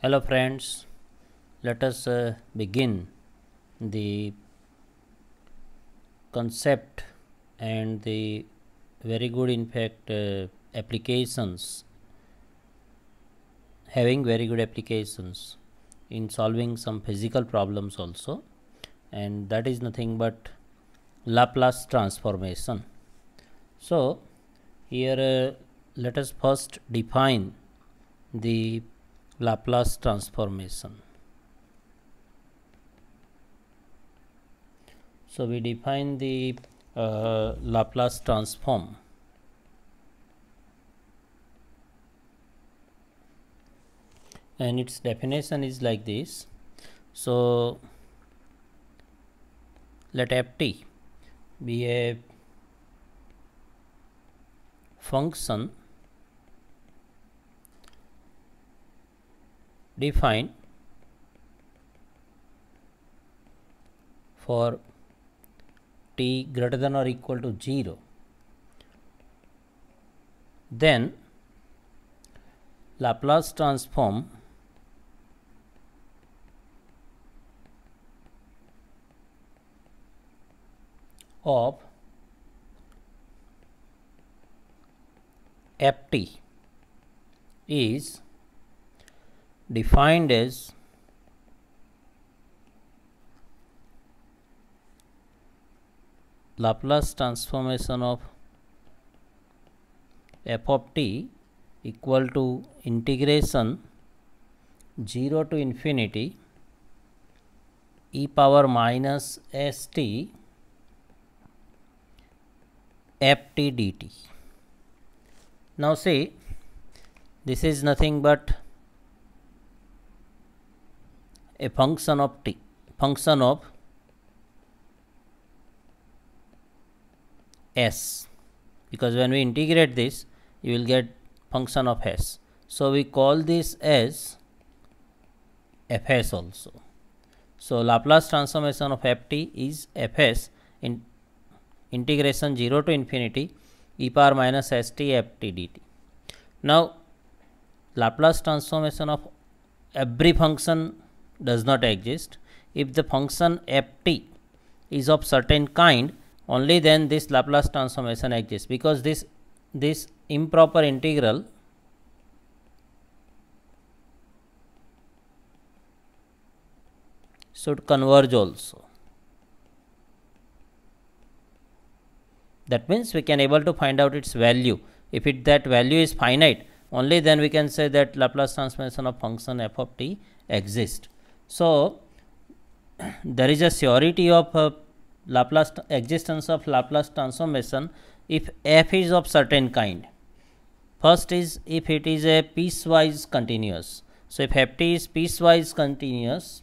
Hello friends, let us begin the concept and the very good applications, having very good applications in solving some physical problems also, and that is nothing but Laplace transformation. So here let us first define the Laplace transformation. So we define the Laplace transform. And its definition is like this. So let ft be a function defined for t greater than or equal to 0, then Laplace transform of ft is defined as Laplace transformation of f of t equal to integration 0 to infinity e power minus st ft dt. Now see, this is nothing but a function of t, function of s, because when we integrate this you will get function of s. So we call this as fs also. So Laplace transformation of ft is fs in integration 0 to infinity e power minus st ft dt. Now Laplace transformation of every function does not exist. If the function ft is of certain kind, only then this Laplace transformation exists, because this improper integral should converge also. That means we can able to find out its value. If that value is finite, only then we can say that Laplace transformation of function f of t exists. So there is a surety of Laplace existence of Laplace transformation if f is of certain kind. First is if it is a piecewise continuous. So if ft is piecewise continuous,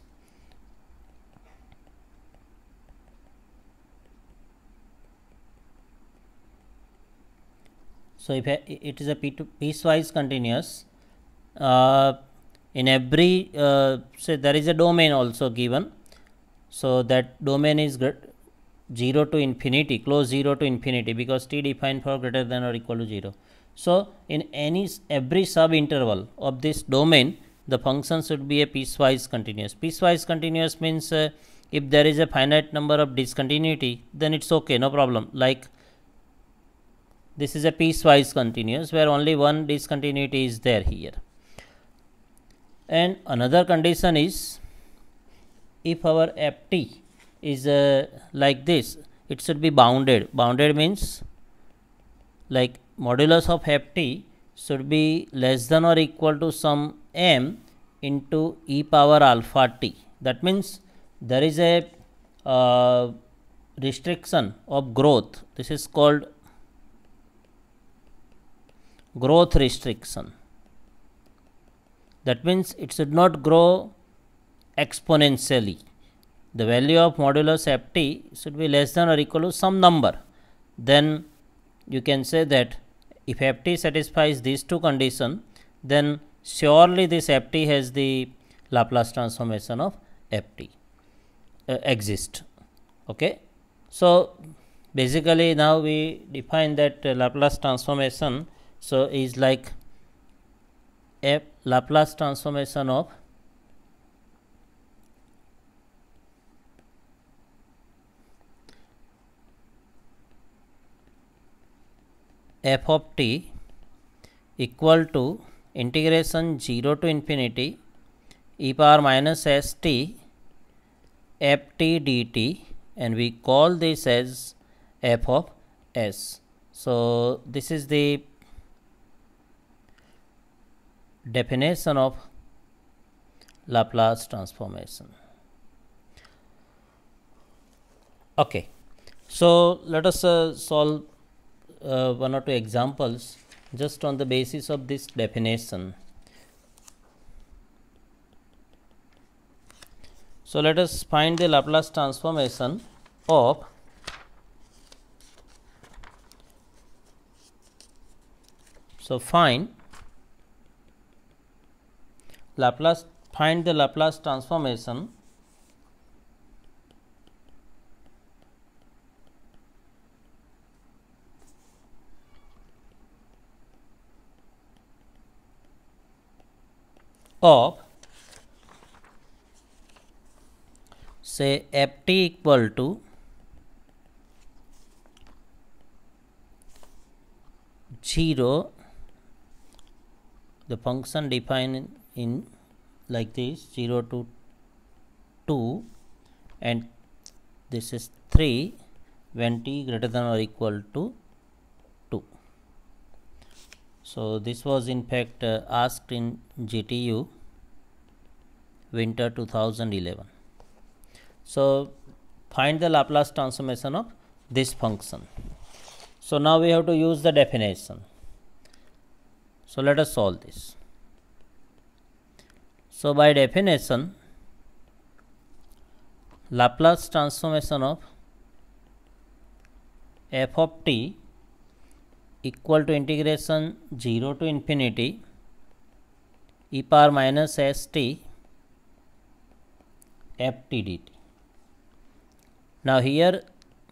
so if it is a piecewise continuous, in every say there is a domain also given, so that domain is 0 to infinity, close 0 to infinity, because t defined for greater than or equal to 0. So in every sub interval of this domain, the function should be a piecewise continuous. Piecewise continuous means if there is a finite number of discontinuity, then it's okay, no problem. Like this is a piecewise continuous where only one discontinuity is there here. And another condition is if our ft is like this, it should be bounded. Bounded means like modulus of ft should be less than or equal to some m into e power alpha t. That means there is a restriction of growth. This is called growth restriction. That means it should not grow exponentially. The value of modulus ft should be less than or equal to some number. Then you can say that if ft satisfies these two conditions, then surely this ft has the Laplace transformation of ft exist. Okay. So basically now we define that Laplace transformation. So is like a Laplace transformation of f of t equal to integration 0 to infinity e power minus st ft dt, and we call this as f of s. So this is the definition of Laplace transformation. Okay, so let us solve one or two examples just on the basis of this definition. So let us find the Laplace transformation of find the Laplace transformation of say ft equal to 0, the function defined in like this 0 to 2, and this is 3 when t greater than or equal to 2. So this was in fact asked in GTU winter 2011. So find the Laplace transformation of this function. So now we have to use the definition. So let us solve this. So by definition, Laplace transformation of f of t equal to integration 0 to infinity e power minus st ft dt. Now here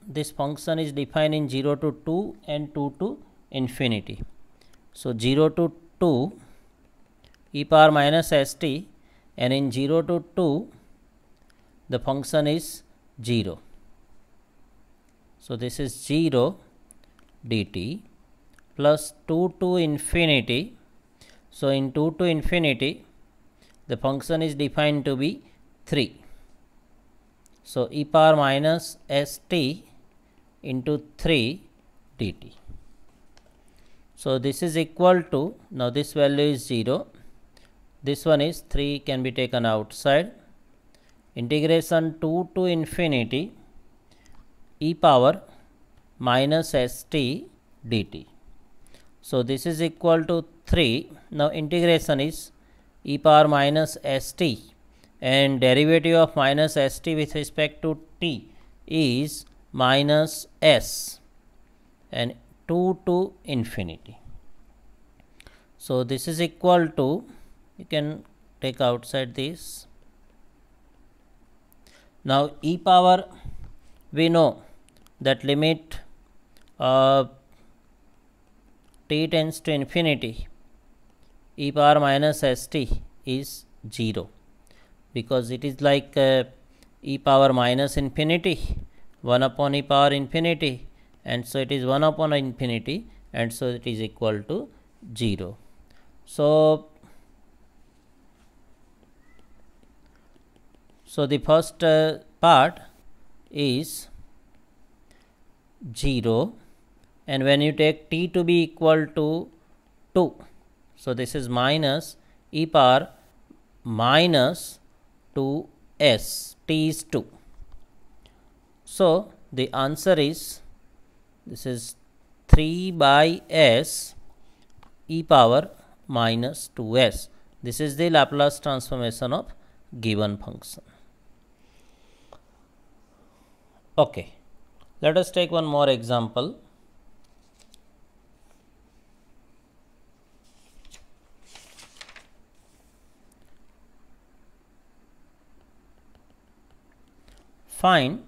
this function is defined in 0 to 2 and 2 to infinity. So 0 to 2 e power minus st, and in 0 to 2 the function is 0. So this is 0 dt plus 2 to infinity. So in 2 to infinity the function is defined to be 3. So e power minus st into 3 dt. So this is equal to, now this value is 0, this one is 3 can be taken outside, integration 2 to infinity e power minus st dt. So this is equal to 3. Now integration is e power minus st, and derivative of minus st with respect to t is minus s, and 2 to infinity. So this is equal to, you can take outside this. Now e power, we know that limit t tends to infinity e power minus st is 0, because it is like e power minus infinity 1 upon e power infinity, and so it is 1 upon infinity, and so it is equal to 0. So the first part is 0, and when you take t to be equal to 2, so this is minus e power minus 2s, t is 2. So the answer is, this is 3 by s e power minus 2s. This is the Laplace transformation of given function. Okay, let us take one more example. Find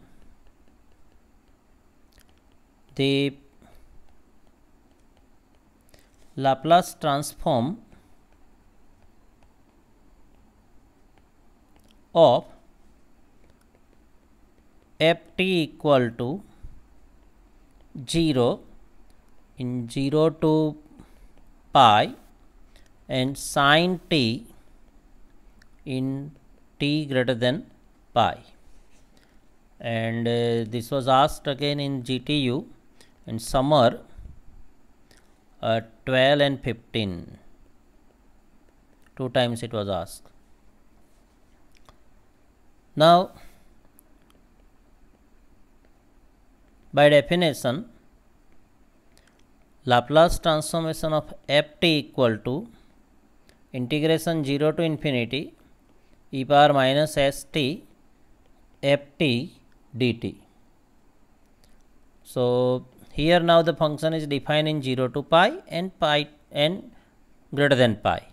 the Laplace transform of ft equal to 0 in 0 to pi and sin t in t greater than pi. And this was asked again in GTU in summer 12 and 15. 2 times it was asked. Now, by definition, Laplace transformation of ft equal to integration 0 to infinity e power minus st ft dt. So, here now the function is defined in 0 to pi and greater than pi.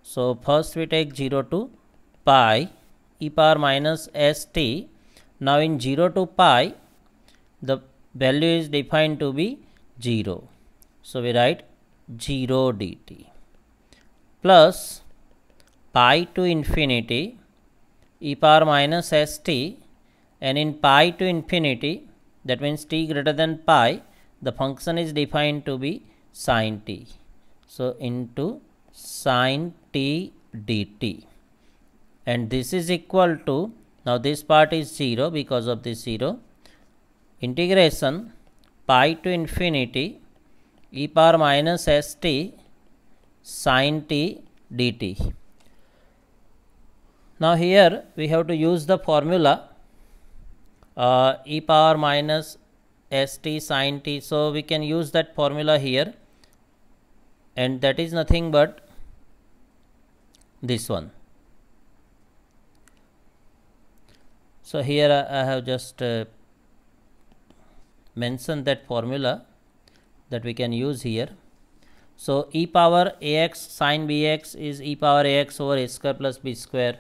So, first we take 0 to pi e power minus st. Now, in 0 to pi the value is defined to be 0. So, we write 0 dt plus pi to infinity e power minus st, and in pi to infinity, that means t greater than pi, the function is defined to be sin t. So, into sin t dt, and this is equal to, now this part is 0 because of this 0, integration pi to infinity e power minus st sin t dt. Now, here we have to use the formula e power minus st sin t. So, we can use that formula here, and that is nothing but this one. So, here I have just mentioned that formula that we can use here. So, e power ax sin bx is e power ax over a square plus b square.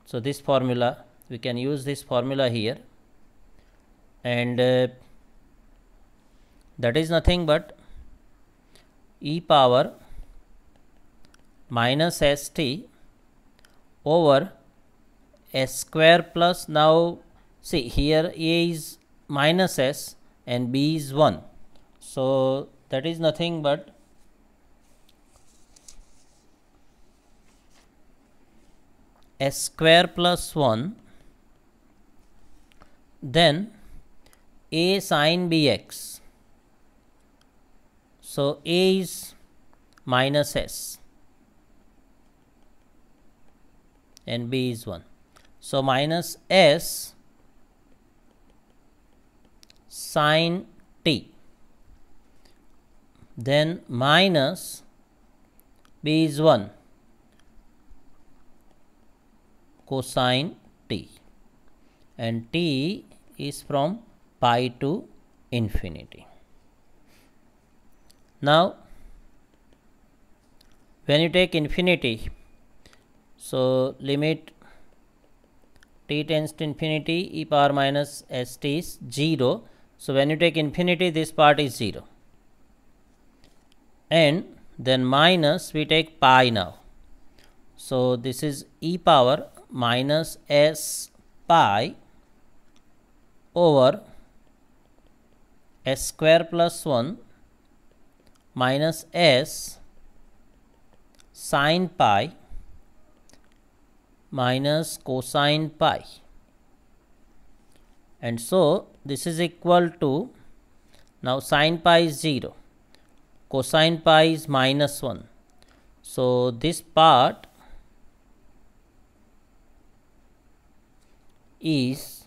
So, this formula, we can use this formula here, and that is nothing but e power minus st over s square plus, now see here a is minus s and b is 1. So, that is nothing but s square plus 1, then a sin bx. So, a is minus s and b is 1. So, minus s sin t, then minus b is 1 cosine t, and t is from pi to infinity. Now, when you take infinity, so limit t tends to infinity e power minus st is 0. So, when you take infinity, this part is 0, and then minus we take pi now. So, this is e power minus s pi over s square plus 1 minus s sin pi minus cosine pi, and so this is equal to, now sin pi is 0, cosine pi is minus 1. So, this part is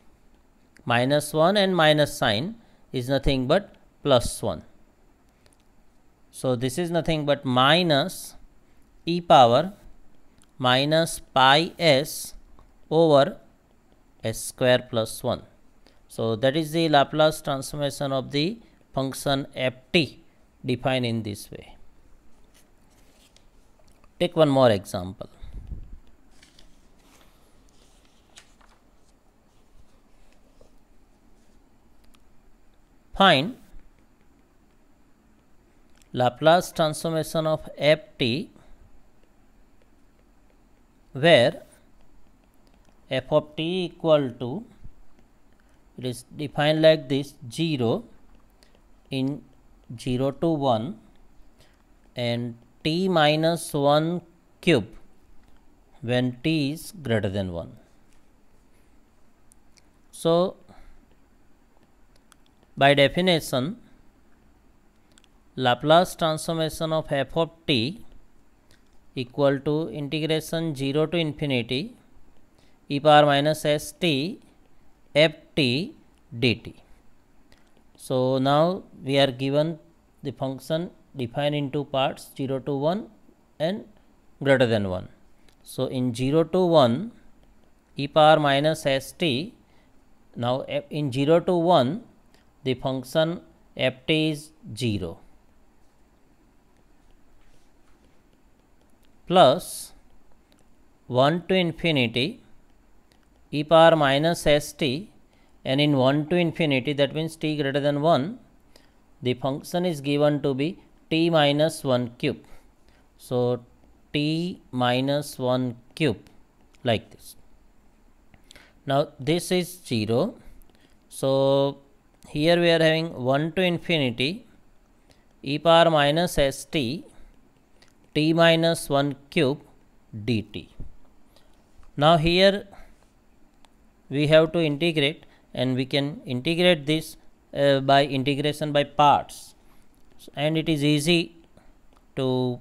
minus 1 and minus sign is nothing but plus 1. So, this is nothing but minus e power minus pi s over s square plus 1. So, that is the Laplace transformation of the function ft defined in this way. Take one more example. Find Laplace transformation of ft where f of t equal to, it is defined like this, 0 in 0 to 1 and t minus 1 cube when t is greater than 1. So, by definition, Laplace transformation of f of t equal to integration 0 to infinity e power minus st ft dt. So, now we are given the function defined in two parts, 0 to 1 and greater than 1. So, in 0 to 1 e power minus st, now in 0 to 1 the function ft is 0 plus 1 to infinity e power minus st, and in 1 to infinity, that means t greater than 1, the function is given to be t minus 1 cube. So, t minus 1 cube like this. Now, this is 0. So, here we are having 1 to infinity e power minus st t minus 1 cube dt. Now, here we have to integrate, and we can integrate this by integration by parts, and it is easy to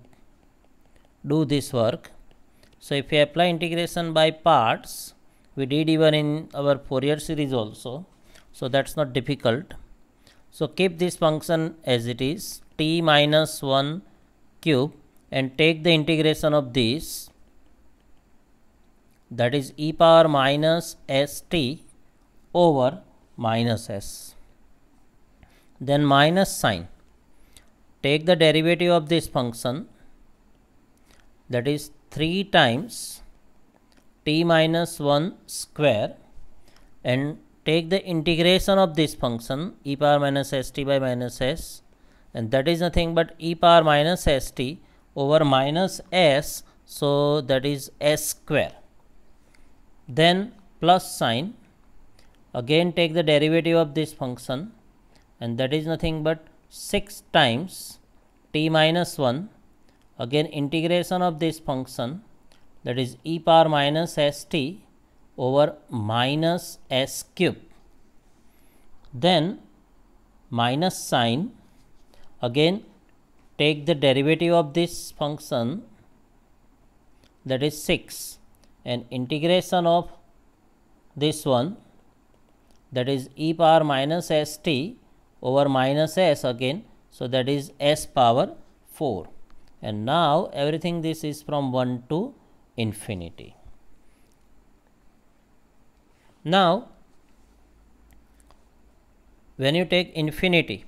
do this work. So, if we apply integration by parts, we did even in our Fourier series also, so that is not difficult. So, keep this function as it is, t minus 1 cube, and take the integration of this, that is e power minus st over minus s. Then minus sign, take the derivative of this function, that is 3 times t minus 1 square, and take the integration of this function e power minus st by minus s, and that is nothing but e power minus st over minus s, so that is s square. Then plus sign, again take the derivative of this function, and that is nothing but 6 times t minus 1, again integration of this function, that is e power minus st over minus s cube. Then minus sign, again take the derivative of this function, that is 6, and integration of this one, that is e power minus st over minus s again, so that is s power 4, and now everything this is from 1 to infinity. Now, when you take infinity,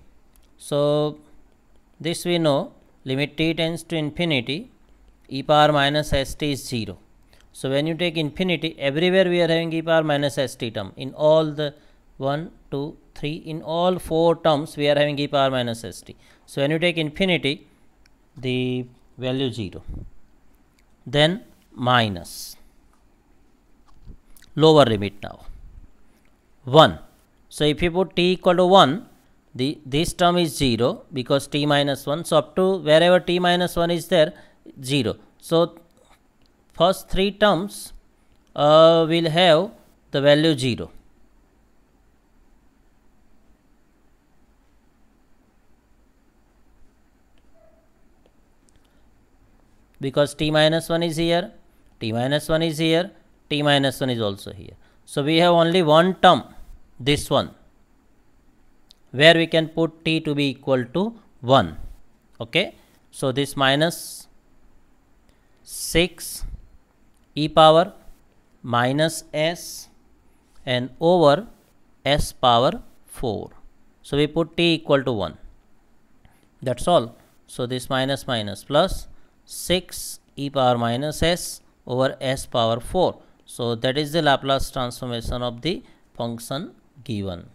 so this we know, limit t tends to infinity, e power minus st is 0. So, when you take infinity, everywhere we are having e power minus st term, in all the 1, 2, 3, in all 4 terms we are having e power minus st. So, when you take infinity, the value 0, then minus lower limit now 1. So, if you put t equal to 1, this term is 0 because t minus 1. So, up to wherever t minus 1 is there, 0. So, first 3 terms will have the value 0. Because t minus 1 is here, t minus 1 is here, t minus 1 is also here. So, we have only one term, this one, where we can put t to be equal to 1. Okay. So, this minus 6 e power minus s and over s power 4. So, we put t equal to 1, that is all. So, this minus minus plus 6 e power minus s over s power 4. So, that is the Laplace transformation of the function given.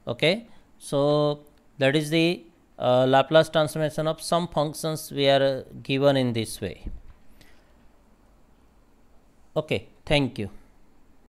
Okay. So, that is the Laplace transformation of some functions we are given in this way. Okay. Thank you.